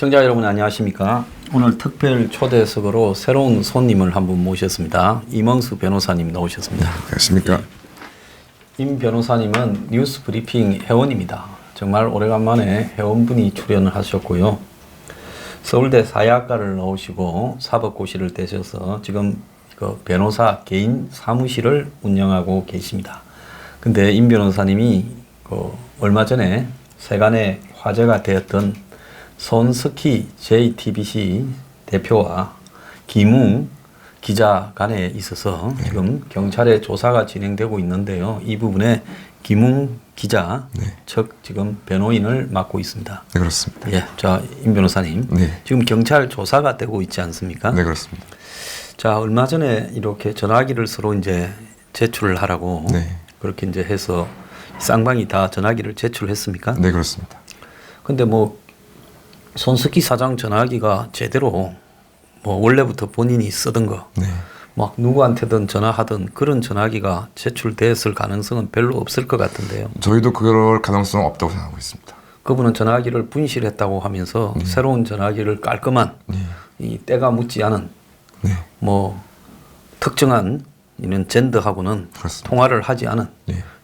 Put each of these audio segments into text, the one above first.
시청자 여러분 안녕하십니까? 오늘 특별 초대석으로 새로운 손님을 한 분 모셨습니다. 이멍수 변호사님 나오셨습니다. 안녕하십니까? 임 변호사님은 뉴스 브리핑 회원입니다. 정말 오래간만에 회원분이 출연을 하셨고요. 서울대 사회학과를 나오시고 사법고시를 떼셔서 지금 그 변호사 개인 사무실을 운영하고 계십니다. 근데 임 변호사님이 그 얼마 전에 세간에 화제가 되었던 손석희 JTBC 대표와 김웅 기자 간에 있어서 지금 경찰의 조사가 진행되고 있는데요. 이 부분에 김웅 기자 측 지금 변호인을 맡고 있습니다. 네, 그렇습니다. 예, 자, 임 변호사님. 지금 경찰 조사가 되고 있지 않습니까? 네, 그렇습니다. 자, 얼마 전에 이렇게 전화기를 서로 이제 제출을 하라고 그렇게 이제 해서 쌍방이 다 전화기를 제출했습니까? 네, 그렇습니다. 근데 뭐 손석희 사장 전화기가 제대로 뭐 원래부터 본인이 쓰던 거, 막 누구한테든 전화하던 그런 전화기가 제출됐을 가능성은 별로 없을 것 같은데요. 저희도 그럴 가능성은 없다고 생각하고 있습니다. 그분은 전화기를 분실했다고 하면서 새로운 전화기를 깔끔한 이 때가 묻지 않은 뭐 특정한 이런 젠더하고는 그렇습니다. 통화를 하지 않은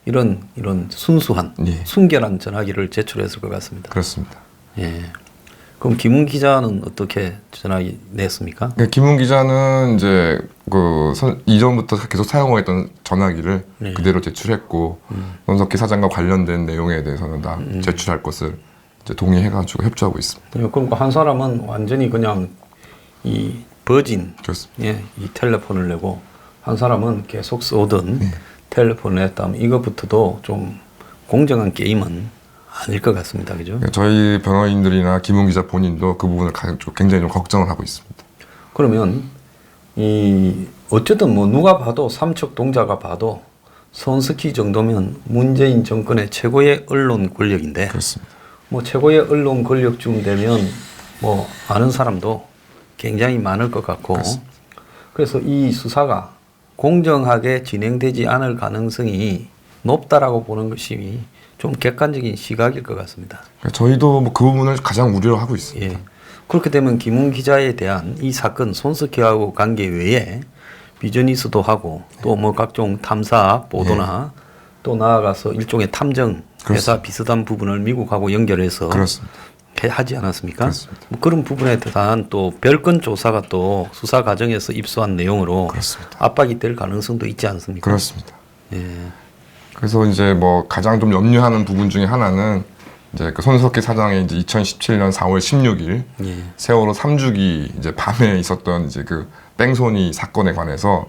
이런 순수한 순결한 전화기를 제출했을 것 같습니다. 그렇습니다. 예. 그럼 김웅 기자는 어떻게 전화기 냈습니까? 네, 김웅 기자는 이제 그 이전부터 계속 사용했던 전화기를 그대로 제출했고 손석희 사장과 관련된 내용에 대해서는 다 제출할 것을 이제 동의해가지고 협조하고 있습니다. 예, 그러니까 한 사람은 완전히 그냥 이 버진 이 텔레폰을 내고 한 사람은 계속 쓰던 텔레폰을 냈다면 이것부터도 좀 공정한 게임은 아닐 것 같습니다. 그죠? 저희 변호인들이나 김웅 기자 본인도 그 부분을 굉장히 좀 걱정을 하고 있습니다. 그러면 어쨌든 뭐 누가 봐도 삼척동자가 봐도 손석희 정도면 문재인 정권의 최고의 언론 권력인데 그렇습니다. 뭐 최고의 언론 권력쯤 되면 뭐 아는 사람도 굉장히 많을 것 같고 그렇습니다. 그래서 이 수사가 공정하게 진행되지 않을 가능성이 높다라고 보는 것이 좀 객관적인 시각일 것 같습니다. 저희도 뭐 그 부분을 가장 우려하고 있습니다. 예. 그렇게 되면 김웅 기자에 대한 이 사건 손석희하고 관계 외에 비즈니스도 하고 또 뭐 각종 탐사 보도나 또 나아가서 일종의 탐정 회사 비슷한 부분을 미국하고 연결해서 하지 않았습니까? 그렇습니다. 뭐 그런 부분에 대한 또 별건 조사가 또 수사 과정에서 입수한 내용으로 압박이 될 가능성도 있지 않습니까? 그렇습니다. 예. 그래서 이제 뭐 가장 좀 염려하는 부분 중에 하나는 이제 그 손석희 사장의 이제 2017년 4월 16일 세월호 3주기 이제 밤에 있었던 이제 그 뺑소니 사건에 관해서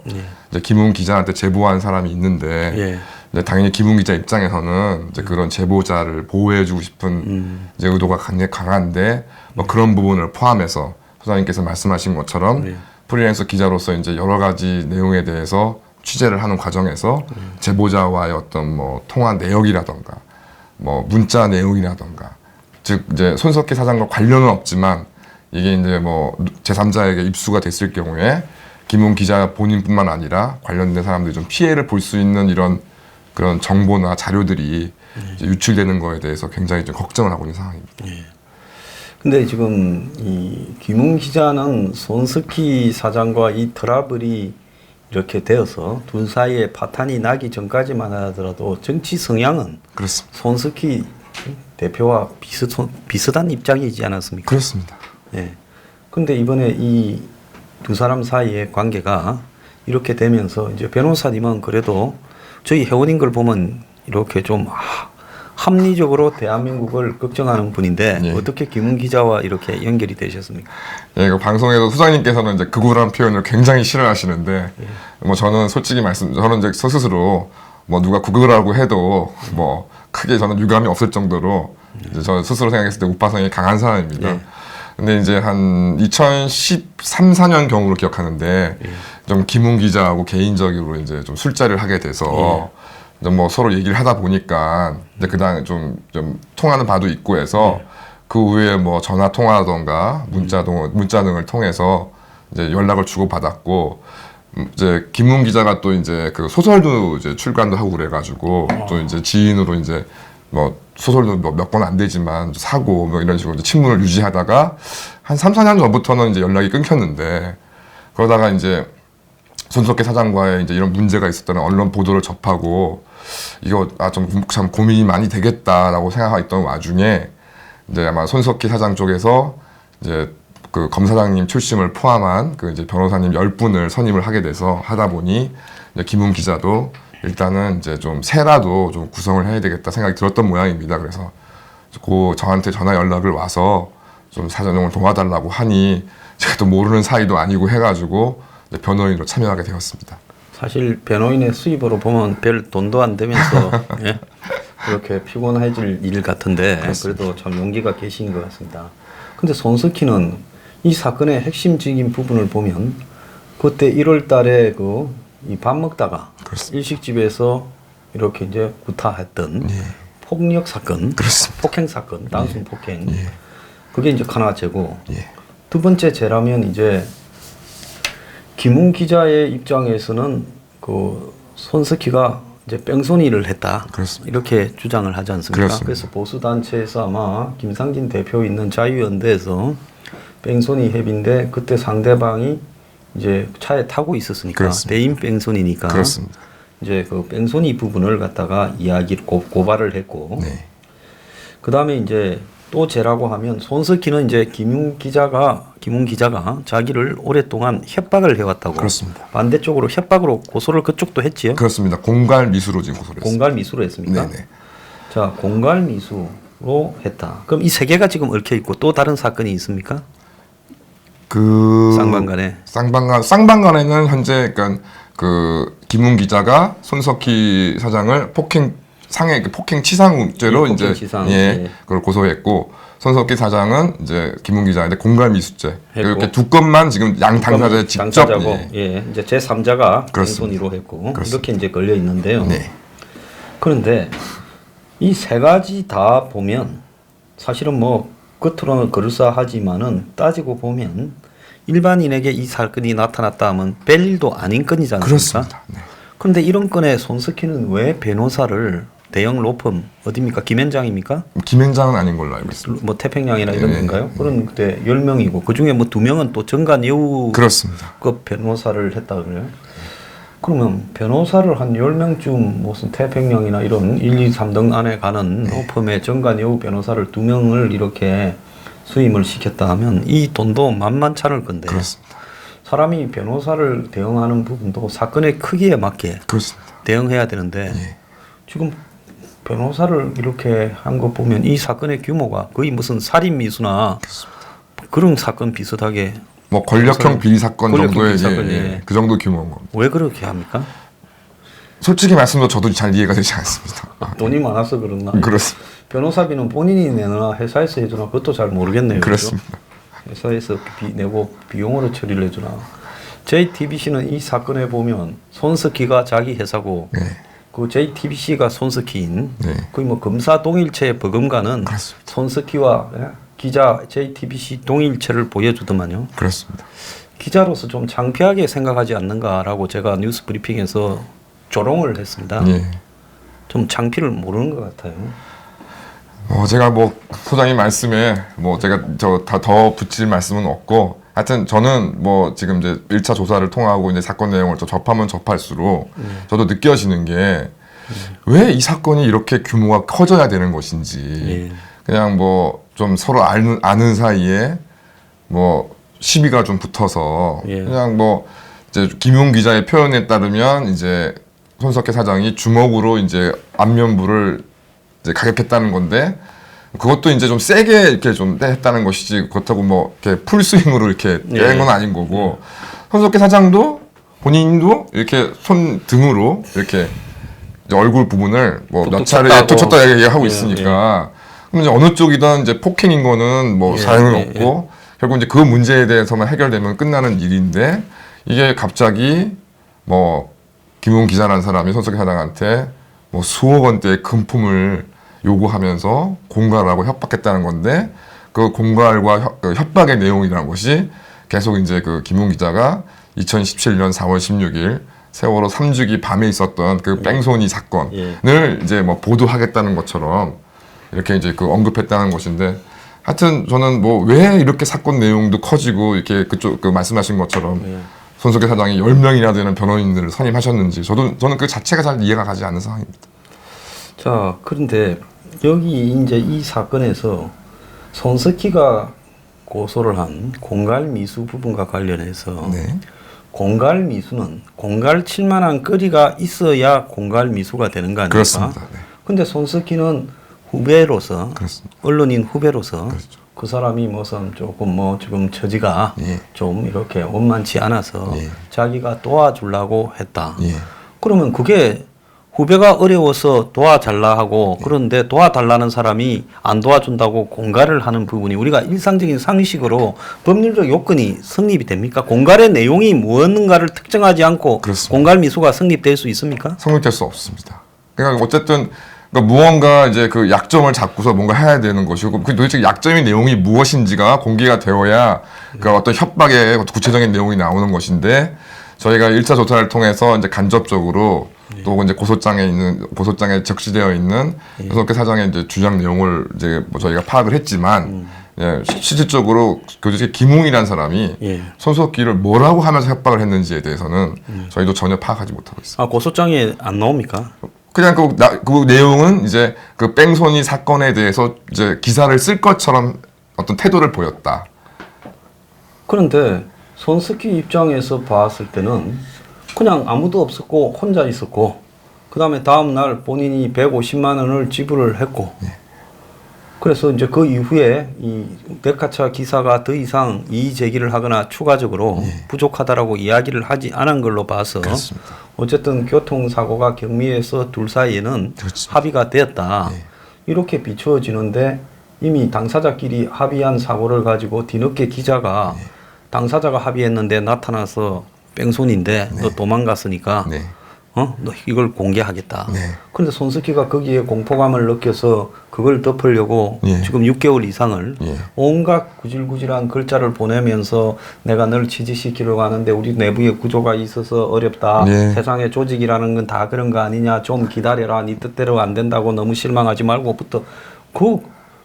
이제 김웅 기자한테 제보한 사람이 있는데 이제 당연히 김웅 기자 입장에서는 이제 그런 제보자를 보호해주고 싶은 이제 의도가 굉장히 강한데 뭐 그런 부분을 포함해서 소장님께서 말씀하신 것처럼 프리랜서 기자로서 이제 여러 가지 내용에 대해서 취재를 하는 과정에서 제보자와의 어떤 뭐 통화 내역이라던가 뭐 문자 내용이라던가 즉 이제 손석희 사장과 관련은 없지만 이게 이제 뭐 제3자에게 입수가 됐을 경우에 김웅 기자 본인뿐만 아니라 관련된 사람들이 좀 피해를 볼 수 있는 이런 그런 정보나 자료들이 이제 유출되는 거에 대해서 굉장히 좀 걱정을 하고 있는 상황입니다. 근데 지금 이 김웅 기자는 손석희 사장과 이 트러블이 이렇게 되어서 둘 사이에 파탄이 나기 전까지만 하더라도 정치 성향은 손석희 대표와 비슷한 입장이지 않았습니까? 그렇습니다. 예. 근데 이번에 이 두 사람 사이의 관계가 이렇게 되면서 이제 변호사님은 그래도 저희 회원인 걸 보면 이렇게 좀 합리적으로 대한민국을 걱정하는 분인데 어떻게 김웅 기자와 이렇게 연결이 되셨습니까? 예, 그 방송에서 소장님께서는 이제 극우라는 표현을 굉장히 싫어하시는데 뭐 저는 솔직히 저는 이제 스스로 뭐 누가 극우라고 해도 뭐 크게 저는 유감이 없을 정도로 이제 저 스스로 생각했을 때 우파성이 강한 사람입니다. 근데 이제 한 2013, 14년 경우로 기억하는데 좀 김웅 기자하고 개인적으로 이제 좀 술자리를 하게 돼서 뭐 서로 얘기를 하다 보니까 이제 그다음에 좀 통하는 바도 있고 해서 그 후에 뭐 전화 통화라던가 문자 등을 통해서 이제 연락을 주고 받았고 이제 김웅 기자가 또 이제 그 소설도 이제 출간도 하고 그래가지고 또 이제 지인으로 이제 뭐 소설도 몇 권 안 되지만 사고 뭐 이런 식으로 이제 친분을 유지하다가 한 3, 4년 전부터는 이제 연락이 끊겼는데 그러다가 이제 손석희 사장과의 이제 이런 문제가 있었다는 언론 보도를 접하고 이거 참 고민이 많이 되겠다라고 생각했던 와중에 이제 아마 손석희 사장 쪽에서 이제 그 검사장님 출심을 포함한 그 이제 변호사님 10분을 선임을 하게 돼서 하다 보니 이제 김웅 기자도 일단은 이제 좀 새라도 좀 구성을 해야 되겠다 생각이 들었던 모양입니다. 그래서 저한테 전화 연락을 와서 좀 사전용을 도와달라고 하니 제가 또 모르는 사이도 아니고 해가지고 이제 변호인으로 참여하게 되었습니다. 사실 변호인의 수입으로 보면 별 돈도 안 되면서 예? 그렇게 피곤해질 일 같은데 그렇습니다. 그래도 참 용기가 계신 것 같습니다. 근데 손석희는 이 사건의 핵심적인 부분을 보면 그때 1월 달에 이 밥 먹다가 그렇습니다. 일식집에서 이렇게 이제 구타했던 폭력 사건, 그렇습니다. 폭행 사건, 단순 폭행. 예. 그게 이제 하나 죄고 예. 두 번째 죄라면 이제 김웅 기자의 입장에서는 그 손석희가 이제 뺑소니를 했다. 그렇습니다. 이렇게 주장을 하지 않습니까? 그렇습니다. 그래서 보수 단체에서 아마 김상진 대표 있는 자유연대에서 뺑소니 협의인데 그때 상대방이 이제 차에 타고 있었으니까 그렇습니다. 대인 뺑소니니까 그렇습니다. 이제 그 뺑소니 부분을 갖다가 이야기를 고발을 했고 네. 그 다음에 이제 또 죄라고 하면 손석희는 이제 김웅 기자가 자기를 오랫동안 협박을 해왔다고. 그렇습니다. 반대쪽으로 협박으로 고소를 그쪽도 했지요. 그렇습니다. 공갈 미수로 지금 고소를 했습니다. 공갈 미수로 했습니까? 네네. 자, 공갈 미수로 했다. 그럼 이 세 개가 지금 얽혀 있고 또 다른 사건이 있습니까? 쌍방간에. 쌍방간에는 현재 그러니까 그 김웅 기자가 손석희 사장을 폭행 치상죄로 폭행 이제 치상, 그걸 고소했고 손석희 사장은 이제 김웅 기자한테 공갈 미수죄 했고. 이렇게 두 건만 지금 양 당사자에 직접 당사자고, 이제 제 3자가 그렇습니다. 뺑소니로 했고 그렇습니다. 이렇게 이제 걸려 있는데요. 네. 그런데 이 세 가지 다 보면 사실은 뭐 겉으로는 그럴싸하지만은 따지고 보면 일반인에게 이 사건이 나타났다 하면 별일도 아닌 건이지 않습니까? 그렇습니다. 네. 그런데 이런 건에 손석희는 왜 변호사를 대형 로펌 어디입니까? 김현장입니까? 김현장은 아닌 걸로 알고 있습니다. 뭐 태평양이나 이런 네, 건가요? 그런 그때 10명이고 그중에 뭐 2명은 또 정관 여우 그렇습니다. 그 변호사를 했다 그래요. 그러면 변호사를 한 10명쯤 무슨 태평양이나 이런 1, 2, 3등 안에 가는 로펌의 정관 여우 변호사를 2명을 이렇게 수임을 시켰다 하면 이 돈도 만만찮을 건데 그렇습니다. 사람이 변호사를 대응하는 부분도 사건의 크기에 맞게 그렇습니다. 대응해야 되는데 지금 변호사를 이렇게 한 거 보면 이 사건의 규모가 거의 무슨 살인 미수나 그런 사건 비슷하게 뭐 권력형 비리 사건 권력형 정도의 비리 사건, 예. 그 정도 규모인 겁니다. 왜 그렇게 합니까? 솔직히 말씀드려 저도 잘 이해가 되지 않습니다. 돈이 많아서 그런가? 그렇습니다. 변호사비는 본인이 내나 회사에서 해주나 그것도 잘 모르겠네요. 그렇습니다. 그렇죠? 회사에서 내고 비용으로 처리를 해주나. JTBC는 이 사건에 보면 손석희가 자기 회사고 네. 그 JTBC가 손석희인 네. 거의 뭐 검사 동일체 버금가는 그렇습니다. 손석희와 기자 JTBC 동일체를 보여주더만요. 그렇습니다. 기자로서 좀 창피하게 생각하지 않는가라고 제가 뉴스 브리핑에서 조롱을 했습니다. 예. 좀 창피를 모르는 것 같아요. 제가 뭐 소장님 말씀에 뭐 제가 더 붙일 말씀은 없고 하여튼 저는 뭐 지금 이제 1차 조사를 통하고 이제 사건 내용을 또 접하면 접할수록 저도 느껴지는 게 왜 이 사건이 이렇게 규모가 커져야 되는 것인지 그냥 뭐 좀 서로 아는 사이에 뭐 시비가 좀 붙어서 그냥 뭐 이제 김용 기자의 표현에 따르면 이제 손석희 사장이 주먹으로 이제 안면부를 이제 가격했다는 건데 그것도 이제 좀 세게 이렇게 좀 했다는 것이지 그렇다고 뭐 이렇게 풀스윙으로 이렇게 뺀 건 아닌 거고 손석희 사장도 본인도 이렇게 손 등으로 이렇게 이제 얼굴 부분을 뭐 몇 차례 툭 쳤다 얘기하고 있으니까 그럼 이제 어느 쪽이든 이제 폭행인 거는 뭐 사연은 없고 결국 이제 그 문제에 대해서만 해결되면 끝나는 일인데 이게 갑자기 뭐 김용 기자라는 사람이 손석희 사장한테 뭐 수억 원대의 금품을 요구하면서 공갈하고 협박했다는 건데 그 공갈과 협박의 내용이라는 것이 계속 이제 그 김용 기자가 2017년 4월 16일 세월호 3주기 밤에 있었던 그 뺑소니 사건을 이제 뭐 보도하겠다는 것처럼 이렇게 이제 그 언급했다는 것인데 하여튼 저는 뭐 왜 이렇게 사건 내용도 커지고 이렇게 그쪽 그 말씀하신 것처럼 손석희 사장이 10명이나 되는 변호인들을 선임하셨는지 저는 그 자체가 잘 이해가 가지 않는 상황입니다. 자, 그런데 여기 이제 이 사건에서 손석희가 고소를 한 공갈 미수 부분과 관련해서 네. 공갈 미수는 공갈 칠만한 거리가 있어야 공갈 미수가 되는 거 아닙니까? 그렇습니다. 네. 근데 손석희는 후배로서 그렇습니다. 언론인 후배로서 그렇죠. 그 사람이 무슨 조금 뭐 지금 처지가 예. 좀 이렇게 원만치 않아서 예. 자기가 도와주려고 했다. 예. 그러면 그게 후배가 어려워서 도와달라 하고 그런데 도와달라는 사람이 안 도와준다고 공갈을 하는 부분이 우리가 일상적인 상식으로 법률적 요건이 성립이 됩니까? 공갈의 내용이 무엇인가를 특정하지 않고 그렇습니다. 공갈 미수가 성립될 수 있습니까? 성립될 수 없습니다. 그러니까 어쨌든 그러니까 무언가 이제 그 약점을 잡고서 뭔가 해야 되는 것이고 그 도대체 약점의 내용이 무엇인지가 공개가 되어야 그 어떤 협박의 구체적인 내용이 나오는 것인데 저희가 1차 조사를 통해서 이제 간접적으로 또 이제 고소장에 적시되어 있는 손석희 사장의 이제 주장 내용을 이제 뭐 저희가 파악을 했지만 예, 실질적으로 도대체 김웅이라는 사람이 예. 손석희를 뭐라고 하면서 협박을 했는지에 대해서는 저희도 전혀 파악하지 못하고 있습니다. 아, 고소장에 안 나옵니까? 그냥 그 내용은 이제 그 뺑소니 사건에 대해서 이제 기사를 쓸 것처럼 어떤 태도를 보였다. 그런데 손석희 입장에서 봤을 때는 그냥 아무도 없었고 혼자 있었고 그 다음에 다음 날 본인이 150만 원을 지불을 했고 그래서 이제 그 이후에 이 데카차 기사가 더 이상 이의 제기를 하거나 추가적으로 부족하다라고 이야기를 하지 않은 걸로 봐서 그렇습니다. 어쨌든 교통사고가 경미해서 둘 사이에는 그렇습니다. 합의가 되었다. 이렇게 비추어지는데 이미 당사자끼리 합의한 사고를 가지고 뒤늦게 기자가 당사자가 합의했는데 나타나서 뺑소니인데 너 도망갔으니까 네. 너 이걸 공개하겠다. 네. 그런데 손석희가 거기에 공포감을 느껴서 그걸 덮으려고 예. 지금 6개월 이상을 예. 온갖 구질구질한 글자를 보내면서 내가 널 취직시키려고 하는데 우리 내부에 구조가 있어서 어렵다. 예. 세상의 조직이라는 건 다 그런 거 아니냐. 좀 기다려라. 네 뜻대로 안 된다고 너무 실망하지 말고부터 그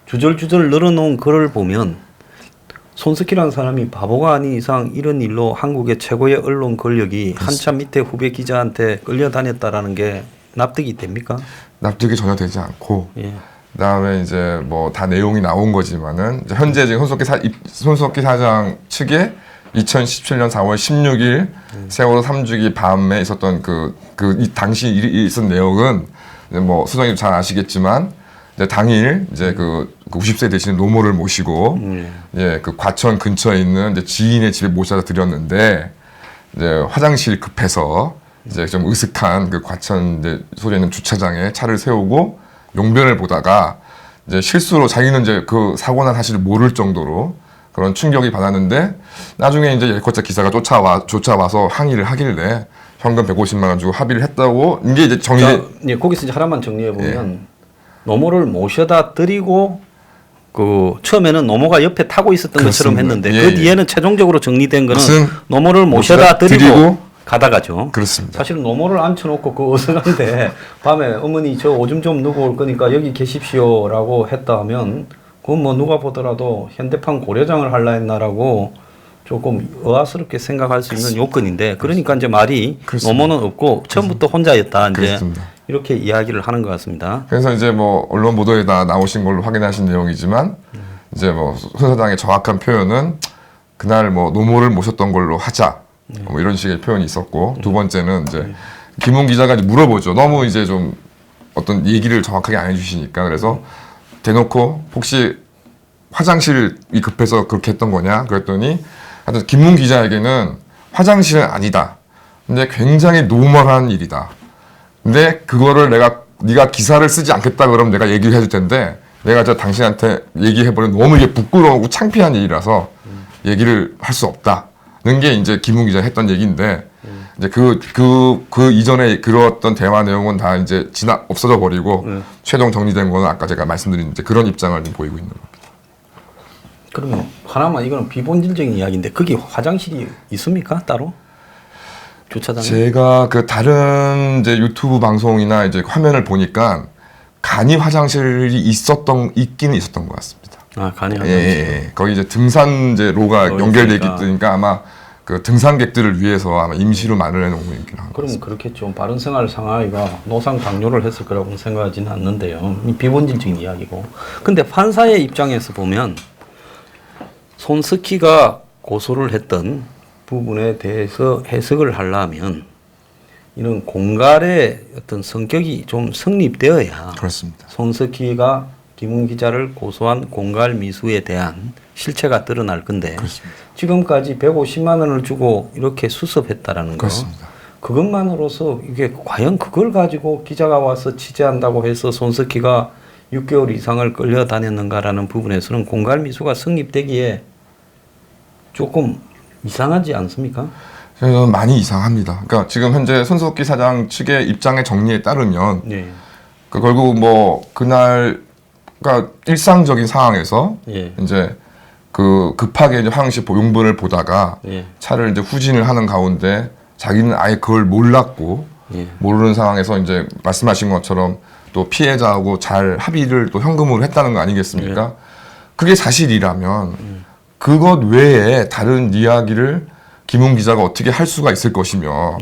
주절주절 늘어놓은 글을 보면 손석희라는 사람이 바보가 아닌 이상 이런 일로 한국의 최고의 언론 권력이 한참 밑에 후배 기자한테 끌려다녔다라는 게 납득이 됩니까? 납득이 전혀 되지 않고 예. 그다음에 이제 뭐 다 내용이 나온 거지만은 이제 현재 지금 손석희 사장 측에 2017년 4월 16일 세월호 3주기 밤에 있었던 이 당시 있은 내용은 이제 뭐 수장님 잘 아시겠지만 이제 당일 이제 그 90세 되시는 노모를 모시고 예, 그 과천 근처에 있는 이제 지인의 집에 모셔다 드렸는데 이제 화장실 급해서 이제 좀 으슥한 그 과천 이제 소재 있는 주차장에 차를 세우고 용변을 보다가 이제 실수로 자기는 이제 그 사고 난 사실을 모를 정도로 그런 충격이 받았는데 나중에 이제 일코차 기사가 쫓아와서 항의를 하길래 현금 150만 원 주고 합의를 했다고 이게 이제 예, 거기서 이제 하나만 정리해 보면 노모를 모셔다 드리고 그 처음에는 노모가 옆에 타고 있었던 것처럼 했는데 예, 그 뒤에는 최종적으로 정리된 거는 무슨 노모를 모셔다 드리고 드리고 가다가죠. 그렇습니다. 사실은 노모를 앉혀놓고 그 어색한데 밤에 어머니 저 오줌 좀 누구 올 거니까 여기 계십시오라고 했다 하면 그건 뭐 누가 보더라도 현대판 고려장을 할라 했나라고 조금 의아스럽게 생각할 수 있는 요건인데 그러니까 이제 말이 그렇습니다. 노모는 없고 처음부터 혼자였다 이제 그렇습니다. 이렇게 이야기를 하는 것 같습니다. 그래서 이제 뭐 언론 보도에 다 나오신 걸로 확인하신 내용이지만 이제 뭐 손 사장의 정확한 표현은 그날 뭐 노모를 모셨던 걸로 하자 뭐 이런 식의 표현이 있었고 두 번째는 이제 김웅 기자가 이제 물어보죠. 너무 이제 좀 어떤 얘기를 정확하게 안 해주시니까 그래서 대놓고 혹시 화장실이 급해서 그렇게 했던 거냐 그랬더니 하여튼 김웅 기자에게는 화장실은 아니다. 근데 굉장히 노멀한 일이다. 근데 그거를 네가 기사를 쓰지 않겠다 그러면 내가 얘기를 해줄 텐데 내가 저 당신한테 얘기해버리면 너무 이게 부끄러우고 창피한 일이라서 얘기를 할 수 없다는 게 이제 김웅 기자 했던 얘기인데 이제 그 이전에 그랬던 대화 내용은 다 이제 없어져 버리고 최종 정리된 거는 아까 제가 말씀드린 이제 그런 입장을 보이고 있는 겁니다. 그러면 하나만 이거는 비본질적인 이야기인데 거기 화장실이 있습니까 따로? 주차장에? 제가 그 다른 이제 유튜브 방송이나 이제 화면을 보니까 간이 화장실이 있기는 있었던 것 같습니다. 아, 간이 예, 화장실. 예. 거기 이제 등산로가 연결돼 있기 때문에 아마 그 등산객들을 위해서 아마 임시로 마련해 놓은 거긴 한 그럼 거죠. 그렇겠죠. 바른 생활 상하이가 노상 강요를 했을 거라고 생각하지는 않는데요. 이 비본질적인 이야기고. 근데 판사의 입장에서 보면 손석희가 고소를 했던 부분에 대해서 해석을 하려면 이런 공갈의 어떤 성격이 좀 성립되어야 그렇습니다. 손석희가 김웅 기자를 고소한 공갈 미수에 대한 실체가 드러날 건데 그렇습니다. 지금까지 150만 원을 주고 이렇게 수습했다라는 거. 그렇습니다. 그것만으로서 이게 과연 그걸 가지고 기자가 와서 취재한다고 해서 손석희가 6개월 이상을 끌려다녔는가라는 부분에서는 공갈 미수가 성립되기에 조금 이상하지 않습니까? 저는 많이 이상합니다. 그러니까 지금 현재 손석희 사장 측의 입장의 정리에 따르면 네. 그 결국 뭐 그날 그러니까 일상적인 상황에서 예. 이제 그 급하게 이제 화장실 용분을 보다가 예. 차를 이제 후진을 하는 가운데 자기는 아예 그걸 몰랐고 예. 모르는 상황에서 이제 말씀하신 것처럼 또 피해자하고 잘 합의를 또 현금으로 했다는 거 아니겠습니까? 그게 사실이라면 그것 외에 다른 이야기를 김웅 기자가 어떻게 할 수가 있을 것이며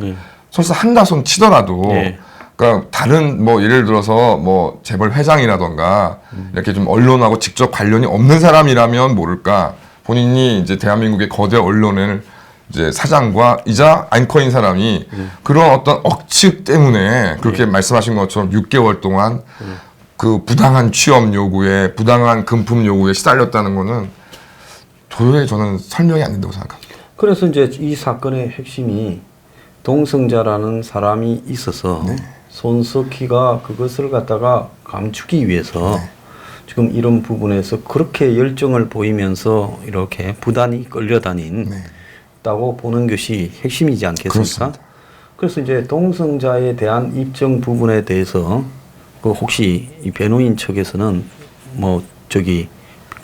설사 한다손 치더라도 예. 그러니까 다른 뭐 예를 들어서 뭐 재벌 회장이라던가 이렇게 좀 언론하고 직접 관련이 없는 사람이라면 모를까 본인이 이제 대한민국의 거대 언론을 이제 사장과 이자 앵커인 사람이 그런 어떤 억측 때문에 그렇게 말씀하신 것처럼 6개월 동안 그 부당한 취업 요구에 부당한 금품 요구에 시달렸다는 거는 도저히 저는 설명이 안 된다고 생각합니다. 그래서 이제 이 사건의 핵심이 동성자라는 사람이 있어서 손석희가 그것을 갖다가 감추기 위해서 지금 이런 부분에서 그렇게 열정을 보이면서 이렇게 부단히 끌려다닌다고 보는 것이 핵심이지 않겠습니까? 그렇습니다. 그래서 이제 동성자에 대한 입증 부분에 대해서 그 혹시 이 변호인 측에서는 뭐 저기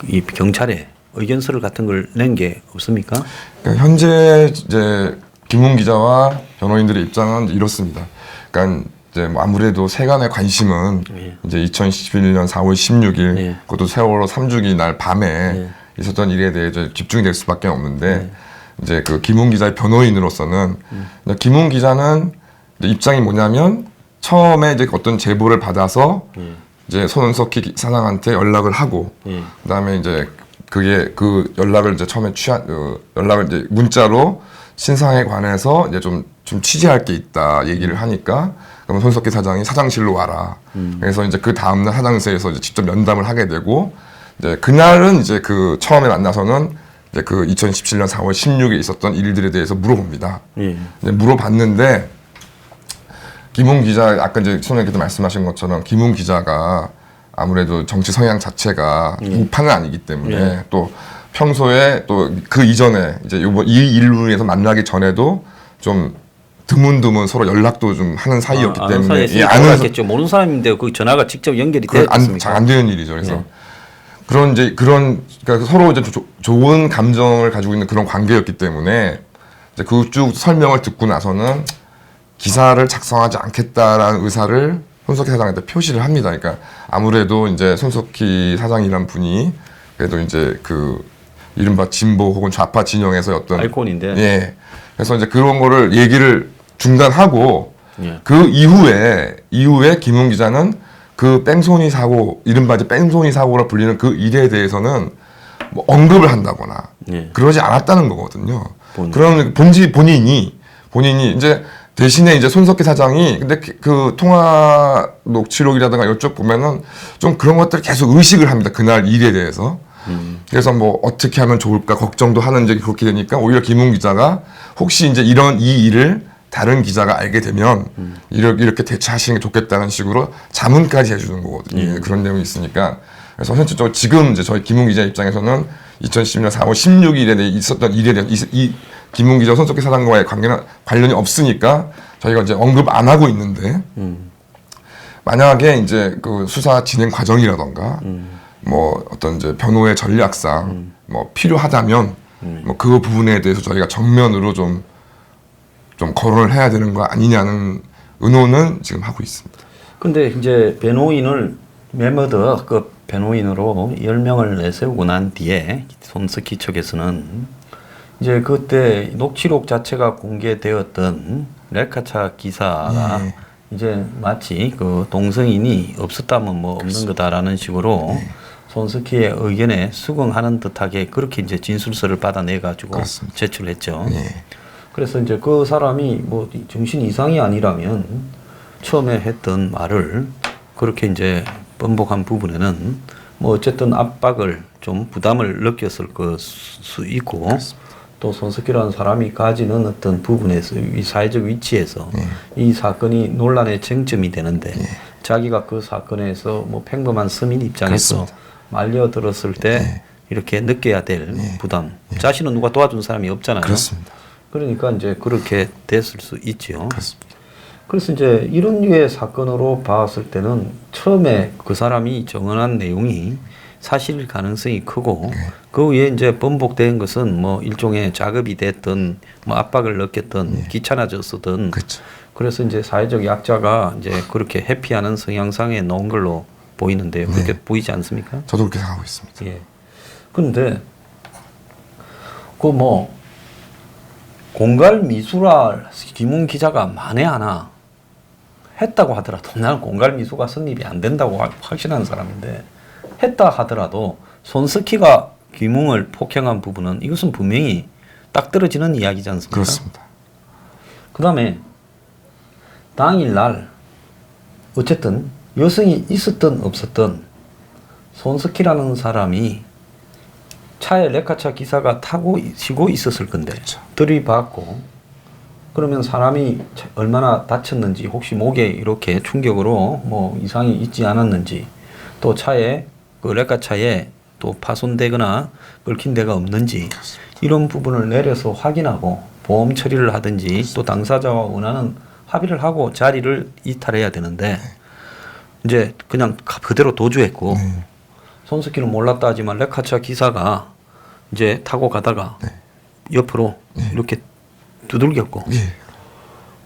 이 경찰에 의견서를 같은 걸 낸 게 없습니까? 그러니까 현재 이제 김웅 기자와 변호인들의 입장은 이렇습니다. 그러니까 이제 뭐 아무래도 세간의 관심은 이제 2011년 4월 16일 그것도 세월호 3주기 날 밤에 있었던 일에 대해 이제 집중이 될 수밖에 없는데 이제 그 김웅 기자의 변호인으로서는 김웅 기자는 이제 입장이 뭐냐면 처음에 이제 어떤 제보를 받아서 이제 손석희 사장한테 연락을 하고 그다음에 이제 그게 그 연락을 이제 처음에 연락을 이제 문자로 신상에 관해서 이제 좀 취재할 게 있다 얘기를 하니까 그러면 손석희 사장이 사장실로 와라. 그래서 이제 그 다음날 사장실에서 이제 직접 면담을 하게 되고 이제 그날은 이제 그 처음에 만나서는 이제 그 2017년 4월 16일에 있었던 일들에 대해서 물어봅니다. 이제 물어봤는데 김웅 기자 아까 이제 손님께서 말씀하신 것처럼 김웅 기자가 아무래도 정치 성향 자체가 우파는 아니기 때문에 또 평소에 또 그 이전에 이제 이 일로 인해서 만나기 전에도 좀 드문드문 서로 연락도 좀 하는 사이였기 때문에 아는 모르는 사람인데 그 전화가 직접 연결이 되었습니까? 잘 안 되는 일이죠. 그래서 그런 이제 그러니까 서로 이제 좋은 감정을 가지고 있는 그런 관계였기 때문에 이제 그 쭉 설명을 듣고 나서는 기사를 작성하지 않겠다라는 의사를 손석희 사장한테 표시를 합니다. 그러니까 아무래도 이제 손석희 사장이란 분이 그래도 이제 그 이른바 진보 혹은 좌파 진영에서 어떤 알콘인데. 예. 그래서 이제 그런 거를 얘기를 중단하고 그 이후에 김웅 기자는 그 뺑소니 사고 이른바 이제 뺑소니 사고라 불리는 그 일에 대해서는 뭐 언급을 한다거나 그러지 않았다는 거거든요. 그럼 본인이 이제 대신에 이제 손석희 사장이 근데 그 통화 녹취록이라든가 이쪽 보면은 좀 그런 것들을 계속 의식을 합니다. 그날 일에 대해서. 그래서 뭐 어떻게 하면 좋을까 걱정도 하는 적이 그렇게 되니까 오히려 김웅 기자가 혹시 이제 이 일을 다른 기자가 알게 되면 이렇게 대처하시는 게 좋겠다는 식으로 자문까지 해주는 거거든요. 그런 내용이 있으니까. 그래서 현실적으로 지금 이제 저희 김웅 기자 입장에서는 2010년 4월 16일에 있었던 일에 대한 이 김웅 기자 손석희 사장과의 관련이 없으니까 저희가 이제 언급 안 하고 있는데 만약에 이제 그 수사 진행 과정이라던가 뭐 어떤 이제 변호의 전략상 뭐 필요하다면 뭐 그 부분에 대해서 저희가 정면으로 좀 거론을 해야 되는 거 아니냐는 의논은 지금 하고 있습니다. 근데 이제 변호인을 매머드 그 변호인으로 10명을 내세우고 난 뒤에 손석희 측에서는 이제 그때 녹취록 자체가 공개되었던 레카차 기사가 예. 이제 마치 그 동성인이 없었다면 뭐 없는 그렇습니다. 거다라는 식으로 예. 손석희의 의견에 수긍하는 듯하게 그렇게 이제 진술서를 받아내 가지고 그렇습니다. 제출했죠. 예. 그래서 이제 그 사람이 뭐 정신 이상이 아니라면 처음에 했던 말을 그렇게 이제 번복한 부분에는 뭐 어쨌든 압박을 좀 부담을 느꼈을 수 있고 그렇습니다. 또 손석희라는 사람이 가지는 어떤 부분에서 이 사회적 위치에서 이 사건이 논란의 쟁점이 되는데 자기가 그 사건에서 뭐 평범한 서민 입장에서 그렇습니다. 말려들었을 때 이렇게 느껴야 될 부담. 자신은 누가 도와준 사람이 없잖아요. 그렇습니다. 그러니까 이제 그렇게 됐을 수 있지요. 그렇습니다. 그래서 이제 이런 류의 사건으로 봤을 때는 처음에 그 사람이 정언한 내용이 사실일 가능성이 크고 그 위에 이제 번복된 것은 뭐 일종의 작업이 됐든 뭐 압박을 느꼈든 귀찮아졌든 그렇죠. 그래서 이제 사회적 약자가 이제 그렇게 회피하는 성향상에 놓은 걸로 보이는데요. 그렇게 보이지 않습니까? 저도 그렇게 생각하고 있습니다. 예. 그런데 그 뭐 공갈 미수라 김웅 기자가 만에 하나 했다고 하더라도 나는 공갈 미수가 성립이 안 된다고 확신하는 사람인데 했다 하더라도 손석희가 김웅을 폭행한 부분은 이것은 분명히 딱 떨어지는 이야기지 않습니까? 그렇습니다. 그다음에 당일날 어쨌든 여성이 있었든 없었든 손석희라는 사람이 차에 레카차 기사가 타고 쉬고 있었을 건데 그렇죠. 들이받고 그러면 사람이 얼마나 다쳤는지 혹시 목에 이렇게 충격으로 뭐 이상이 있지 않았는지 또 차에 그 레카차에 또 파손되거나 긁힌 데가 없는지 이런 부분을 내려서 확인하고 보험 처리를 하든지 또 당사자와 원하는 합의를 하고 자리를 이탈해야 되는데 이제 그냥 그대로 도주했고 손석희는 몰랐다 하지만 레카차 기사가 이제 타고 가다가 옆으로 이렇게 두들겼고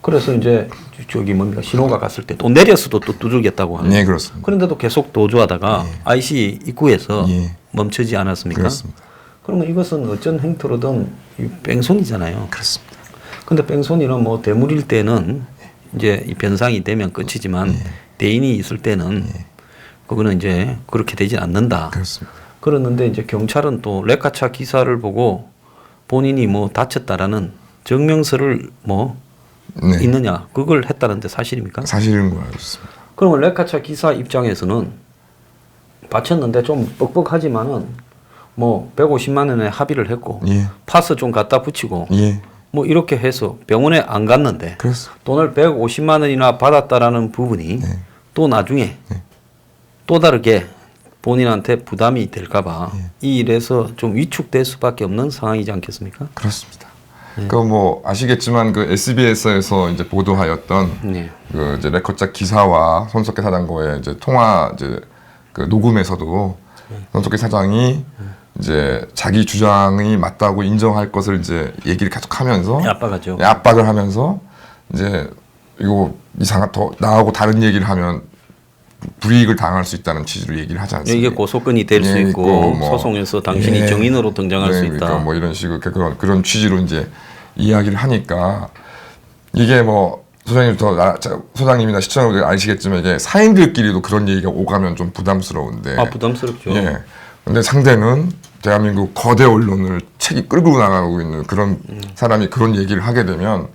그래서 이제 저기 뭡니까 신호가 갔을 때 또 내렸어도 또 두들겼다고 하는. 네, 그렇습니다. 그런데도 계속 도주하다가 IC 입구에서 멈추지 않았습니까? 그렇습니다. 그러면 이것은 어쩐 행태로든 이 뺑소니잖아요. 그렇습니다. 근데 뺑소니는 뭐 대물일 때는 이제 이 변상이 되면 끝이지만 대인이 있을 때는 그거는 이제 그렇게 되지 않는다. 그렇습니다. 그랬는데 이제 경찰은 또 레카차 기사를 보고 본인이 뭐 다쳤다라는 증명서를 뭐 네. 있느냐 그걸 했다는데 사실입니까? 사실인 거 알고 있습니다. 그러면 레카차 기사 입장에서는 바쳤는데 좀 뻑뻑하지만은 뭐 150만 원에 합의를 했고 예. 파스 좀 갖다 붙이고 예. 뭐 이렇게 해서 병원에 안 갔는데 그렇습니다. 돈을 150만 원이나 받았다라는 부분이 또 나중에 또 다르게 본인한테 부담이 될까봐 이 일에서 좀 위축될 수밖에 없는 상황이지 않겠습니까? 그렇습니다. 그 뭐 아시겠지만 그 SBS에서 이제 보도하였던 네. 그 이제 레커차 기사와 손석희 사장과의 이제 통화 이제 그 녹음에서도 손석희 사장이 이제 자기 주장이 맞다고 인정할 것을 이제 얘기를 계속하면서 압박하죠. 압박을 하면서 이제 이거 더 나하고 다른 얘기를 하면 불이익을 당할 수 있다는 취지로 얘기를 하지 않습니까? 이게 고소건이 될 수 예, 있고 뭐, 소송에서 당신이 정인으로 등장할 수 있다. 그러니까 뭐 이런 식으로 그런 취지로 이제 이야기를 하니까 이게 뭐 소장님이나 시청자분들 아시겠지만 이게 사인들끼리도 그런 얘기가 오가면 좀 부담스러운데. 아 부담스럽죠. 예. 근데 상대는 대한민국 거대 언론을 책이 끌고 나가고 있는 그런 사람이 그런 얘기를 하게 되면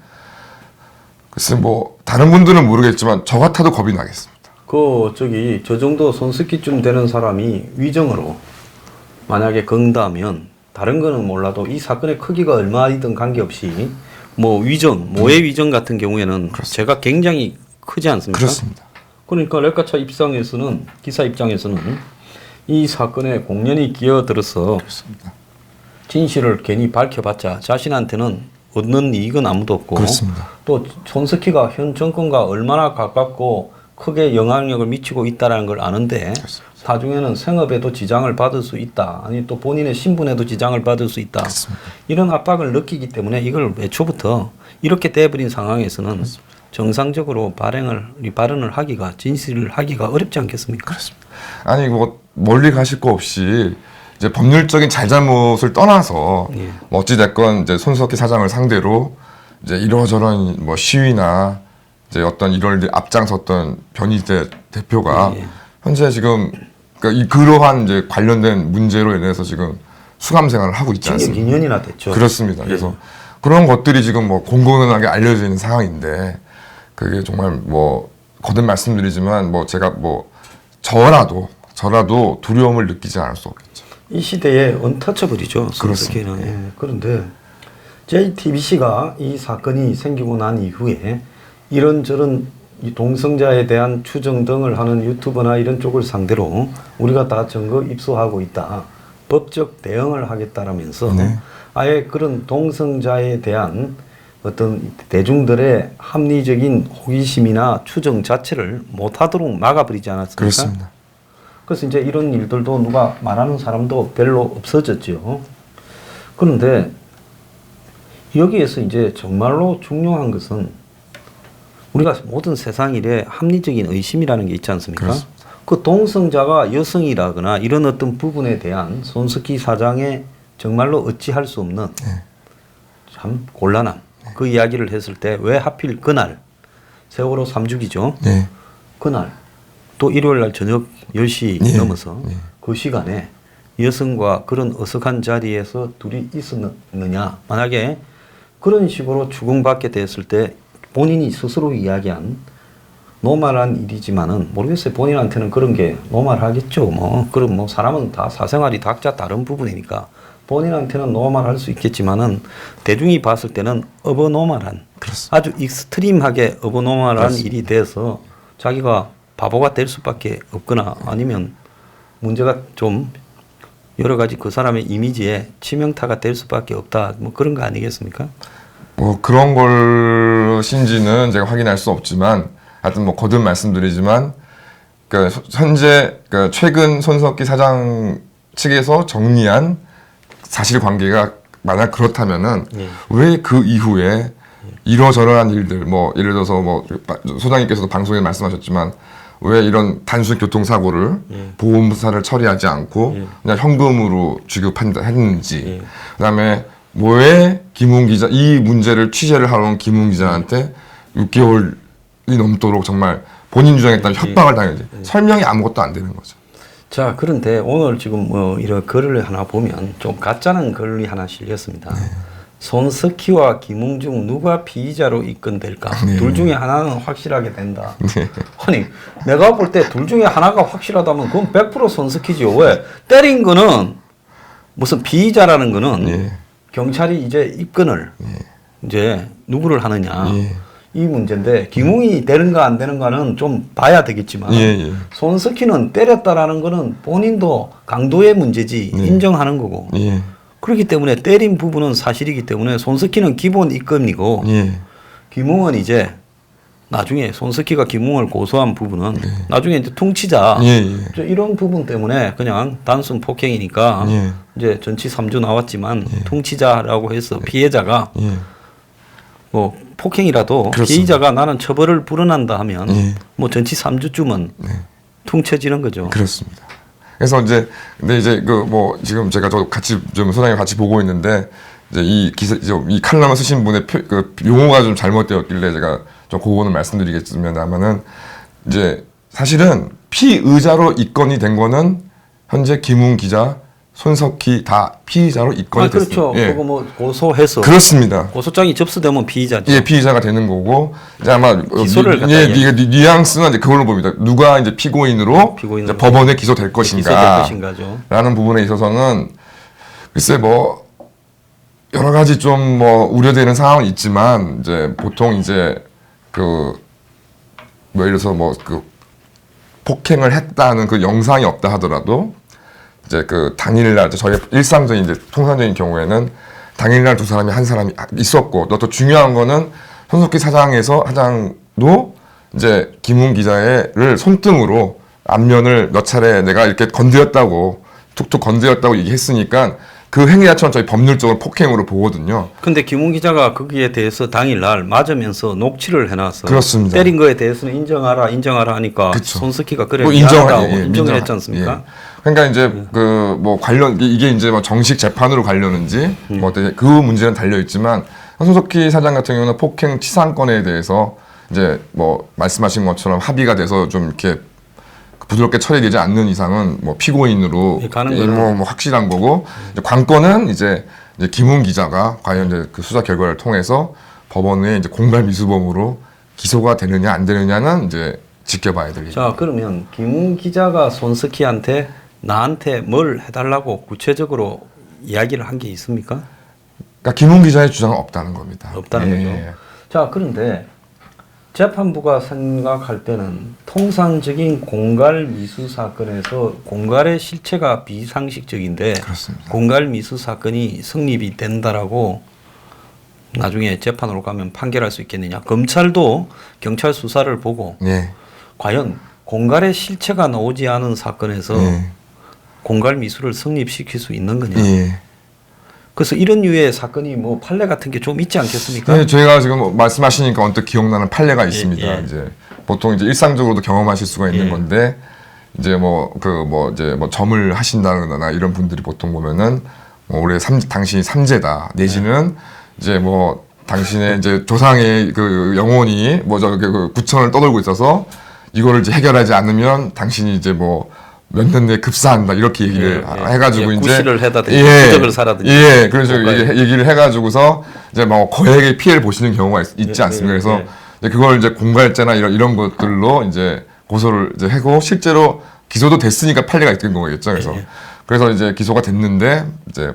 글쎄 뭐 다른 분들은 모르겠지만 저 같아도 겁이 나겠습니다. 저 정도 손석희쯤 되는 사람이 위정으로 만약에 건다면 다른 거는 몰라도 이 사건의 크기가 얼마이든 관계없이 뭐 위정, 모해 위정 같은 경우에는 제가 굉장히 크지 않습니까? 그렇습니다. 그러니까 레카차 기사 입장에서는 이 사건에 공연히 끼어들어서 진실을 괜히 밝혀봤자 자신한테는 얻는 이익은 아무도 없고 그렇습니다. 또 손석희가 현 정권과 얼마나 가깝고 크게 영향력을 미치고 있다는 걸 아는데 나중에는 생업에도 지장을 받을 수 있다. 아니 또 본인의 신분에도 지장을 받을 수 있다. 그렇습니다. 이런 압박을 느끼기 때문에 이걸 애초부터 이렇게 돼버린 상황에서는 정상적으로 발언을 하기가 진실을 하기가 어렵지 않겠습니까? 그렇습니다. 아니 뭐 멀리 가실 거 없이 이제 법률적인 잘잘못을 떠나서 예. 뭐 어찌 됐건 이제 손석희 사장을 상대로 이제 이러저런 뭐 시위나 이제 어떤 이럴 일 앞장섰던 변희재 대표가 예. 현재 지금 그러니까 그러한 이제 관련된 문제로 인해서 지금 수감 생활을 하고 있지 징역 않습니까? 2년이나 됐죠. 그렇습니다. 예. 그래서 그런 것들이 지금 뭐 공공연하게 알려져 있는 상황인데 그게 정말 뭐 거듭 말씀드리지만 뭐 제가 뭐 저라도 두려움을 느끼지 않을 수 없겠죠. 이 시대의 언터처블이죠. 그렇습니다. 손석희는. 예. 그런데 JTBC가 이 사건이 생기고 난 이후에 이런저런 이 동성자에 대한 추정 등을 하는 유튜버나 이런 쪽을 상대로 우리가 다 증거 입수하고 있다. 법적 대응을 하겠다라면서 네. 아예 그런 동성자에 대한 어떤 대중들의 합리적인 호기심이나 추정 자체를 못하도록 막아버리지 않았습니까? 그렇습니다. 그래서 이제 이런 일들도 누가 말하는 사람도 별로 없어졌죠. 그런데 여기에서 이제 정말로 중요한 것은 우리가 모든 세상 일에 합리적인 의심이라는 게 있지 않습니까? 그렇습니다. 그 동성자가 여성이라거나 이런 어떤 부분에 대한 손석희 사장의 정말로 어찌할 수 없는 네. 참 곤란함. 그 이야기를 했을 때 왜 하필 그날 세월호 3주기죠. 네. 그날 또 일요일 날 저녁 10시 예. 넘어서 예. 그 시간에 여성과 그런 어색한 자리에서 둘이 있었느냐. 만약에 그런 식으로 추궁받게 됐을 때 본인이 스스로 이야기한 노멀한 일이지만은 모르겠어요. 본인한테는 그런 게 노멀하겠죠. 뭐 그럼 뭐 사람은 다 사생활이 각자 다른 부분이니까 본인한테는 노멀할 수 있겠지만은 대중이 봤을 때는 어버노멀한 그렇습니다. 아주 익스트림하게 어버노멀한 그렇습니다. 일이 돼서 자기가 바보가 될 수밖에 없거나 아니면 문제가 좀 여러 가지 그 사람의 이미지에 치명타가 될 수밖에 없다. 뭐 그런 거 아니겠습니까? 뭐 그런 것인지는 제가 확인할 수 없지만 하여튼 뭐 거듭 말씀드리지만 그 현재 그 최근 손석희 사장 측에서 정리한 사실관계가 만약 그렇다면은 예. 왜 그 이후에 이러저러한 일들 뭐 예를 들어서 뭐 소장님께서도 방송에 말씀하셨지만 왜 이런 단순 교통사고를 예. 보험사를 처리하지 않고 예. 그냥 현금으로 지급했는지 예. 그다음에 왜 김웅 기자 이 문제를 취재를 하러 온 김웅 기자한테 6개월이 넘도록 정말 본인 주장에 따른 협박을 당했는지 설명이 아무것도 안 되는 거죠. 자, 그런데 오늘 지금 뭐 이런 글을 하나 보면 좀 가짜는 글이 하나 실렸습니다. 손석희와 김웅중 누가 피의자로 입건될까? 둘 중에 하나는 확실하게 된다. 아니, 내가 볼 때 둘 중에 하나가 확실하다면 그건 100% 손석희죠. 왜? 때린 거는 무슨 피의자라는 거는 예. 경찰이 이제 입건을 이제 누구를 하느냐. 예. 이 문제인데 김웅이 되는가 안 되는가는 좀 봐야 되겠지만 예, 예. 손석희는 때렸다라는 거는 본인도 강도의 문제지 예. 인정하는 거고 예. 그렇기 때문에 때린 부분은 사실이기 때문에 손석희는 기본 입건이고 예. 김웅은 이제 나중에 손석희가 김웅을 고소한 부분은 나중에 이제 퉁치자 예, 예. 저 이런 부분 때문에 그냥 단순 폭행이니까 예. 이제 전치 3주 나왔지만 퉁치자라고 해서 피해자가 예. 뭐 폭행이라도 그렇습니다. 피의자가 나는 처벌을 불허난다 하면 예. 뭐 전치 3주쯤은 퉁쳐지는 거죠. 그렇습니다. 그래서 이제 근데 이제 그 뭐 지금 제가 저 같이 좀 소장님 같이 보고 있는데 이제 이 기사 이 칼럼을 쓰신 분의 그 용어가 좀 잘못되었길래 제가 좀 그거는 말씀드리겠습니다만은 이제 사실은 피의자로 입건이 된 거는 현재 김웅 기자, 손석희 다 피의자로 입건이 그렇죠. 됐습니다. 예. 그거 뭐 고소해서 그렇습니다. 고소장이 접수되면 피의자죠. 예, 피의자가 되는 거고 이제 아마 기소를 갖다 뉘앙스는 이제 그걸로 봅니다. 누가 이제 피고인으로 이제 법원에 기소될 것인가, 것인가죠. 라는 부분에 있어서는 글쎄 뭐 여러 가지 좀 뭐 우려되는 상황은 있지만 이제 보통 이제 그 뭐 예를 들어서 뭐 그 폭행을 했다는 그 영상이 없다 하더라도 이제 그 당일날 저희 일상적인 이제 통상적인 경우에는 당일날 두 사람이 한 사람이 있었고 또 중요한 거는 손석희 사장도 이제 김웅 기자를 손등으로 앞면을 몇 차례 내가 이렇게 건드렸다고 툭툭 건드렸다고 얘기했으니까 그 행위 자체는 저희 법률적으로 폭행으로 보거든요. 근데 김웅 기자가 거기에 대해서 당일날 맞으면서 녹취를 해놨어. 그렇습니다. 때린 거에 대해서는 인정하라 하니까 그쵸. 손석희가 그래 뭐 미안하다고 예, 인정을 민정- 했지 않습니까? 예. 그러니까 이제 그 뭐 관련 이게 이제 뭐 정식 재판으로 가려는지 뭐 어때 그 문제는 달려 있지만 손석희 사장 같은 경우는 폭행 치상권에 대해서 이제 뭐 말씀하신 것처럼 합의가 돼서 좀 이렇게 부드럽게 처리되지 않는 이상은 뭐 피고인으로 예, 가는 거는 뭐 확실한 거고 이제 관건은 이제 김웅 기자가 과연 이제 그 수사 결과를 통해서 법원에 이제 공갈 미수범으로 기소가 되느냐 안 되느냐는 이제 지켜봐야 될 자, 그러면 김웅 기자가 손석희한테 나한테 뭘 해달라고 구체적으로 이야기를 한 게 있습니까? 그러니까 김웅 기자의 주장은 없다는 겁니다. 없다는 예. 거죠. 자, 그런데 재판부가 생각할 때는 통상적인 공갈 미수 사건에서 공갈의 실체가 비상식적인데 그렇습니다. 공갈 미수 사건이 성립이 된다라고 나중에 재판으로 가면 판결할 수 있겠느냐? 검찰도 경찰 수사를 보고 예. 과연 공갈의 실체가 나오지 않은 사건에서 예. 공갈 미수를 성립시킬 수 있는 거냐? 예. 그래서 이런 류의 사건이 뭐 판례 같은 게 좀 있지 않겠습니까? 네, 저희가 지금 말씀하시니까 언뜻 기억나는 판례가 있습니다. 예. 이제 보통 이제 일상적으로도 경험하실 수가 있는 예. 건데 이제 이제 점을 하신다거나 이런 분들이 보통 보면은 뭐 올해 당신이 삼재다 내지는 이제 뭐 당신의 이제 조상의 그 영혼이 그 구천을 떠돌고 있어서 이거를 이제 해결하지 않으면 당신이 이제 뭐 몇 년 내에 급사한다 이렇게 얘기를 해가지고 이제 구실을 해다든지 부적을 사라든지 그래서 얘기를 해가지고서 이제 뭐 거액의 피해를 보시는 경우가 있지 않습니까? 그래서 이제 그걸 이제 공갈죄나 이런 것들로 이제 고소를 이제 하고 실제로 기소도 됐으니까 판례가 있던 거겠죠. 그래서 이제 기소가 됐는데 이제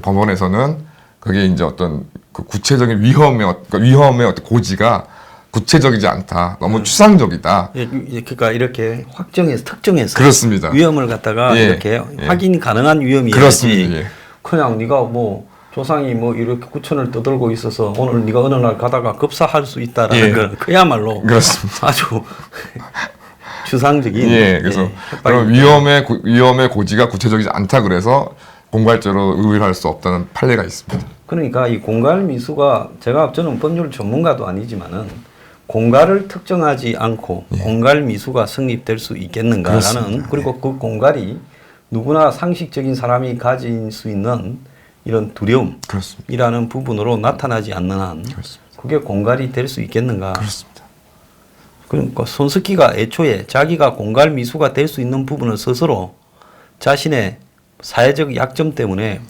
법원에서는 그게 이제 어떤 그 구체적인 위험의 어떤 고지가 구체적이지 않다. 너무 추상적이다. 그러니까 이렇게 확정해서 특정해서 그렇습니다. 위험을 갖다가 이렇게 확인 가능한 위험이야지. 그렇습니다. 예. 그냥 네가 뭐 조상이 뭐 이렇게 구천을 떠들고 있어서 오늘 네가 어느 날 가다가 급사할 수 있다라는 건 그야말로 그렇습니다. 아주 추상적인. 그래서 그런 위험의 고지가 구체적이지 않다 그래서 공갈죄로 의뢰할 수 없다는 판례가 있습니다. 그러니까 이 공갈 미수가 저는 법률 전문가도 아니지만은 공갈을 특정하지 않고 공갈 미수가 성립될 수 있겠는가라는 그렇습니다. 그리고 그 공갈이 누구나 상식적인 사람이 가질 수 있는 이런 두려움이라는 그렇습니다. 부분으로 나타나지 않는 한 그게 공갈이 될 수 있겠는가? 그렇습니다. 그러니까 손석희가 애초에 자기가 공갈 미수가 될 수 있는 부분을 스스로 자신의 사회적 약점 때문에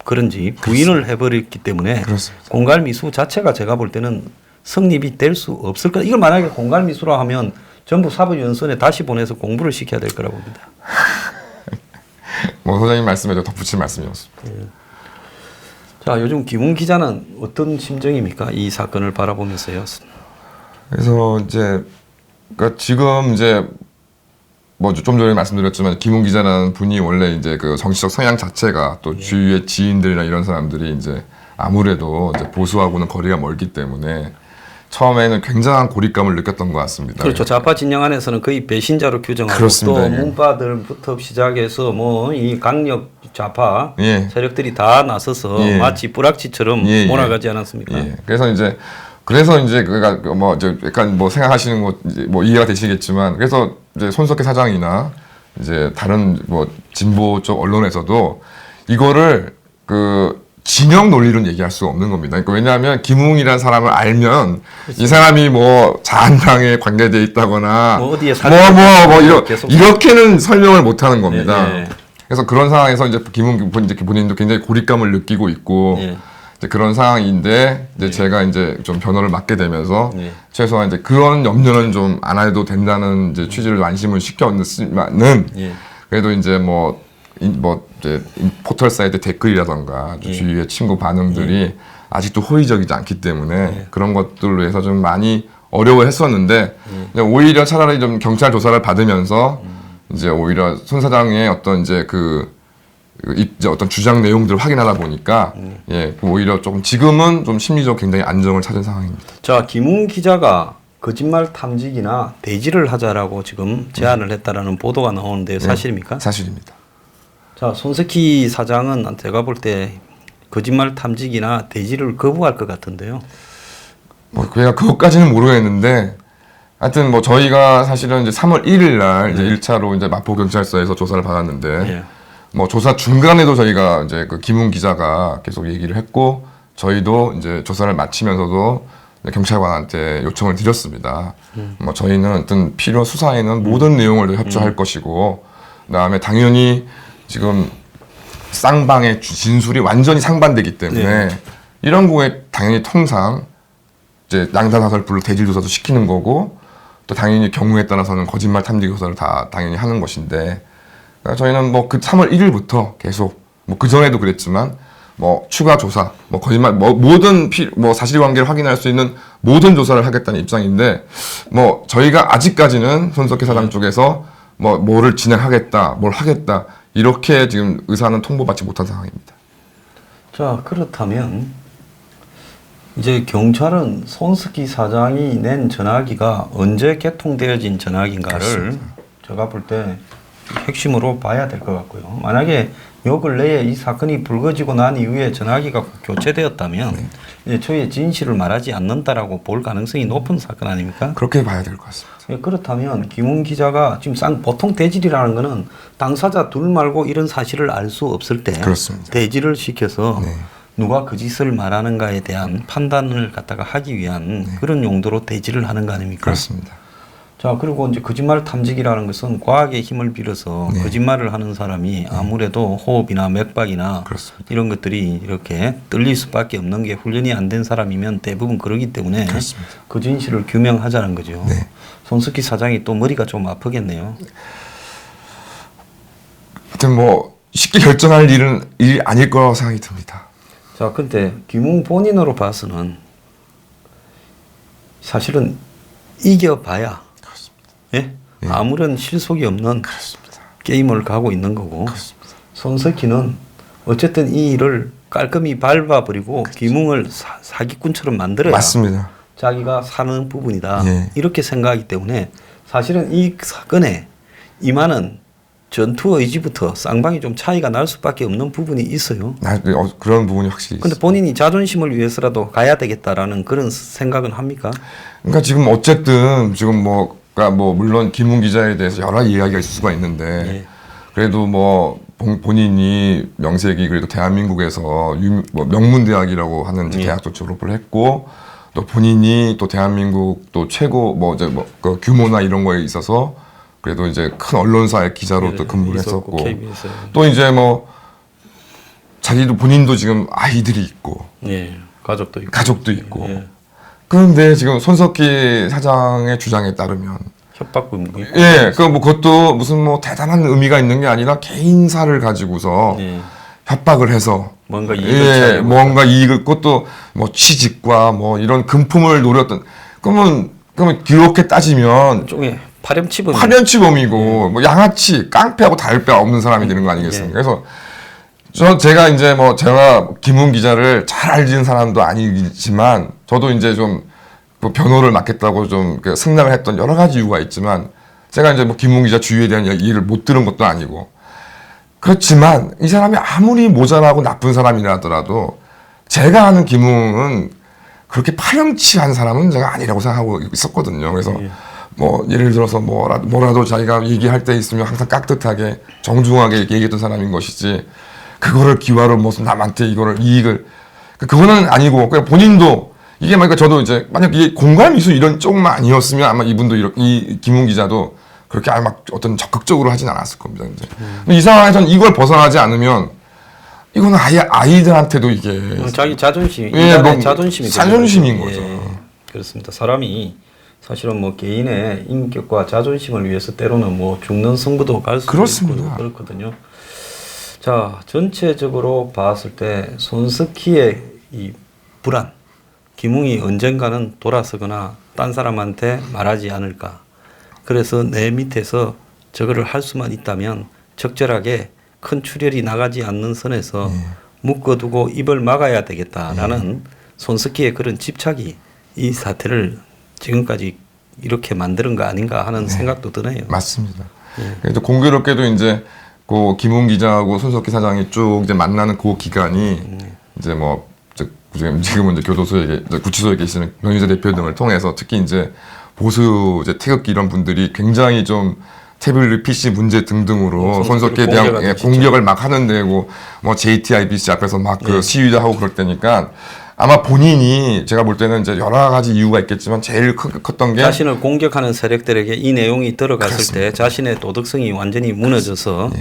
그런지 부인을 해버렸기 때문에 그렇습니다. 공갈 미수 자체가 제가 볼 때는 성립이 될 수 없을 거다. 이걸 만약에 공갈 미수라 하면 전부 사법연수원에 다시 보내서 공부를 시켜야 될 거라고 봅니다. 뭐 소장님 말씀에 덧붙일 말씀이었습니다. 자, 요즘 김웅 기자는 어떤 심정입니까? 이 사건을 바라보면서요. 그래서 이제 그러니까 지금 이제 뭐 좀 전에 말씀드렸지만 김웅 기자라는 분이 원래 이제 그 정치적 성향 자체가 또 주위의 지인들이나 이런 사람들이 이제 아무래도 이제 보수하고는 거리가 멀기 때문에 처음에는 굉장한 고립감을 느꼈던 것 같습니다. 그렇죠. 좌파 진영 안에서는 거의 배신자로 규정하고 그렇습니다. 또 문파들부터 시작해서 뭐 이 강력 좌파 예. 세력들이 다 나서서 마치 뿌락치처럼 몰아가지 않았습니까? 그래서 이제 그가 뭐 이제 약간 뭐 생각하시는 거 뭐 이해가 되시겠지만 그래서 이제 손석희 사장이나 이제 다른 뭐 진보 쪽 언론에서도 이거를 그 진영 논리로는 얘기할 수가 없는 겁니다. 그러니까 왜냐하면 김웅이라는 사람을 알면 이 사람이 뭐 자한당에 관계돼 있다거나 뭐 어디에 이렇게는 설명을 못 하는 겁니다. 예. 그래서 그런 상황에서 이제 김웅 본인도 굉장히 고립감을 느끼고 있고 이제 그런 상황인데 이제 제가 이제 좀 변호를 맡게 되면서 최소한 이제 그런 염려는 좀 안 해도 된다는 이제 취지를 안심을 시켰지만은 그래도 이제 이제 포털 사이트 댓글이라던가 주위의 친구 반응들이 아직도 호의적이지 않기 때문에 그런 것들로 해서 좀 많이 어려워했었는데 오히려 차라리 좀 경찰 조사를 받으면서 이제 오히려 손 사장의 어떤 이제 이제 어떤 주장 내용들을 확인하다 보니까 오히려 조금 지금은 좀 심리적 굉장히 안정을 찾은 상황입니다. 자, 김웅 기자가 거짓말 탐지기나 대지를 하자라고 지금 제안을 했다라는 보도가 나오는데 사실입니까? 사실입니다. 자, 손석희 사장은 제가 볼 때 거짓말 탐지기나 대지를 거부할 것 같은데요. 뭐 제가 그것까지는 모르겠는데 하여튼 뭐 저희가 사실은 이제 3월 1일 날 이제 1차로 이제 마포 경찰서에서 조사를 받았는데 예. 뭐 조사 중간에도 저희가 이제 그 김웅 기자가 계속 얘기를 했고 저희도 이제 조사를 마치면서도 경찰관한테 요청을 드렸습니다. 뭐 저희는 어떤 필요 수사에는 모든 내용을 협조할 것이고 그다음에 당연히 지금 쌍방의 진술이 완전히 상반되기 때문에 이런 거에 당연히 통상 이제 양자사설 불러 대질 조사도 시키는 거고 또 당연히 경우에 따라서는 거짓말 탐지 조사를 다 당연히 하는 것인데 그러니까 저희는 뭐 그 3월 1일부터 계속 뭐 그 전에도 그랬지만 뭐 추가 조사, 뭐 거짓말, 뭐 모든 뭐 사실관계를 확인할 수 있는 모든 조사를 하겠다는 입장인데 뭐 저희가 아직까지는 손석희 사장 쪽에서 뭐 뭐를 진행하겠다, 뭘 하겠다 이렇게 지금 의사는 통보받지 못한 상황입니다. 자, 그렇다면 이제 경찰은 손석희 사장이 낸 전화기가 언제 개통되어진 전화기인가를 그렇습니다. 제가 볼 때 핵심으로 봐야 될 것 같고요. 만약에 요 근래에 이 사건이 불거지고 난 이후에 전화기가 교체되었다면 이제 저희의 진실을 말하지 않는다라고 볼 가능성이 높은 사건 아닙니까? 그렇게 봐야 될 것 같습니다. 예, 그렇다면 김웅 기자가 지금 보통 대질이라는 거는 당사자 둘 말고 이런 사실을 알 수 없을 때 그렇습니다. 대질을 시켜서 네. 누가 그 짓을 말하는가에 대한 판단을 갖다가 하기 위한 그런 용도로 대질을 하는 거 아닙니까? 그렇습니다. 자, 그리고 이제 거짓말 탐지기라는 것은 과학의 힘을 빌어서 네. 거짓말을 하는 사람이 아무래도 호흡이나 맥박이나 그렇습니다. 이런 것들이 이렇게 떨릴 수밖에 없는 게 훈련이 안 된 사람이면 대부분 그러기 때문에 그렇습니다. 그 진실을 규명하자는 거죠. 네. 손석희 사장이 또 머리가 좀 아프겠네요. 하여튼 뭐 쉽게 결정할 일이 아닐 거라고 생각이 듭니다. 자, 근데 김웅 본인으로 봐서는 사실은 이겨봐야 예? 예. 아무런 실속이 없는 그렇습니다. 게임을 가고 있는 거고 그렇습니다. 손석희는 어쨌든 이 일을 깔끔히 밟아버리고 김웅을 사기꾼처럼 만들어야 맞습니다. 자기가 사는 부분이다. 예. 이렇게 생각하기 때문에 사실은 이 사건에 임하는 전투 의지부터 쌍방이 좀 차이가 날 수밖에 없는 부분이 있어요. 그런 부분이 확실히 근데 있어요. 본인이 자존심을 위해서라도 가야 되겠다라는 그런 생각은 합니까? 그러니까 지금 어쨌든 지금 뭐 그러니까 뭐 물론 김웅 기자에 대해서 여러 이야기가 있을 수가 있는데 예. 그래도 뭐 본인이 명색이 그래도 대한민국에서 뭐 명문대학이라고 하는 이제 예. 대학도 졸업을 했고 또 본인이 또 대한민국 또 최고 뭐 이제 뭐 그 규모나 이런 거에 있어서 그래도 이제 큰 언론사의 기자로 또 근무를 했었고 KBS. 또 이제 뭐 자기도 본인도 지금 아이들이 있고 예, 가족도 있고. 가족도 있고 예. 그런데 지금 손석희 사장의 주장에 따르면 협박범. 예, 그 뭐 그것도 무슨 뭐 대단한 의미가 있는 게 아니라 개인사를 가지고서 예. 협박을 해서 뭔가 이익을 예, 취하려고 뭔가 이익을 그것도 뭐 취직과 뭐 이런 금품을 노렸던 그러면 그렇게 따지면 쪽에 파렴치범. 파렴치범이고 뭐 양아치 깡패하고 다를 바 없는 사람이 되는 거 아니겠습니까? 그래서 제가 이제 뭐 제가 김웅 기자를 잘 알지는 사람도 아니지만 저도 이제 좀 뭐 변호를 맡겠다고 좀 승낙을 했던 여러 가지 이유가 있지만 제가 이제 뭐 김웅 기자 주위에 대한 얘기를 못 들은 것도 아니고 그렇지만 이 사람이 아무리 모자라고 나쁜 사람이라 하더라도 제가 아는 김웅은 그렇게 파렴치한 사람은 제가 아니라고 생각하고 있었거든요. 그래서 뭐 예를 들어서 뭐라도 자기가 얘기할 때 있으면 항상 깍듯하게 정중하게 얘기했던 사람인 것이지 그거를 기화로 무슨 남한테 이거를 이익을 그거는 아니고 그냥 본인도 이게 만약 저도 이제 만약 이게 공갈 미수 이런 쪽만 아니었으면 아마 이분도 이 김웅 기자도 그렇게 아마 어떤 적극적으로 하진 않았을 겁니다. 이제 이 상황에서는 이걸 벗어나지 않으면 이거는 아예 아이들한테도 이게 자기 자존심, 예, 인간의 뭐 자존심이 자존심인 되는 거죠. 예, 그렇습니다. 사람이 사실은 뭐 개인의 인격과 자존심을 위해서 때로는 뭐 죽는 승부도 갈 수도 그렇습니다. 있고 그렇거든요. 자, 전체적으로 봤을 때 손석희의 이 불안, 김웅이 언젠가는 돌아서거나 딴 사람한테 말하지 않을까. 그래서 내 밑에서 저거를 할 수만 있다면 적절하게 큰 출혈이 나가지 않는 선에서 묶어두고 입을 막아야 되겠다라는 손석희의 그런 집착이 이 사태를 지금까지 이렇게 만드는 거 아닌가 하는 생각도 드네요. 맞습니다. 그래도 공교롭게도 이제 그 김웅 기자하고 손석희 사장이 쭉 이제 만나는 그 기간이 이제 뭐 지금은 이제 교도소에 구치소에 계시는 변희재 대표 등을 통해서 특히 이제 보수 이제 태극기 이런 분들이 굉장히 좀 태블릿 PC 문제 등등으로 손석희에 대한 공격을 막 하는 데고 뭐 JTIBC 앞에서 막 그 시위도 하고 그럴 때니까 아마 본인이 제가 볼 때는 이제 여러 가지 이유가 있겠지만 제일 컸던 게 자신을 공격하는 세력들에게 이 내용이 들어갔을 그렇습니다. 때 자신의 도덕성이 완전히 무너져서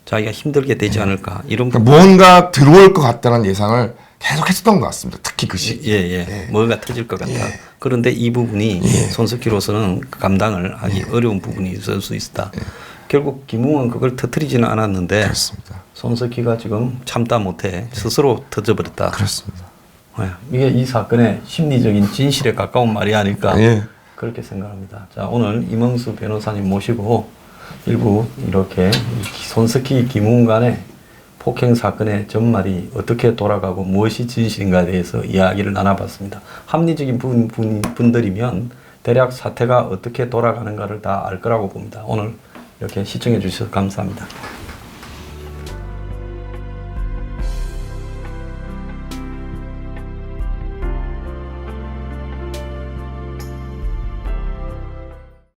자기가 힘들게 되지 않을까 이런 그러니까 무언가 들어올 것 같다는 예상을 계속 했었던 것 같습니다. 특히 그 시기. 뭔가 터질 것 같다. 그런데 이 부분이 손석희로서는 감당을 하기 어려운 부분이 있을 수 있다. 결국 김웅은 그걸 터뜨리지는 않았는데 그렇습니다. 손석희가 지금 참다 못해 스스로 터져버렸다. 그렇습니다. 이게 이 사건의 심리적인 진실에 가까운 말이 아닐까 그렇게 생각합니다. 자, 오늘 임응수 변호사님 모시고 일부 이렇게 손석희 김웅 간의 폭행 사건의 전말이 어떻게 돌아가고 무엇이 진실인가에 대해서 이야기를 나눠봤습니다. 합리적인 분들이면 대략 사태가 어떻게 돌아가는가를 다 알 거라고 봅니다. 오늘 이렇게 시청해 주셔서 감사합니다.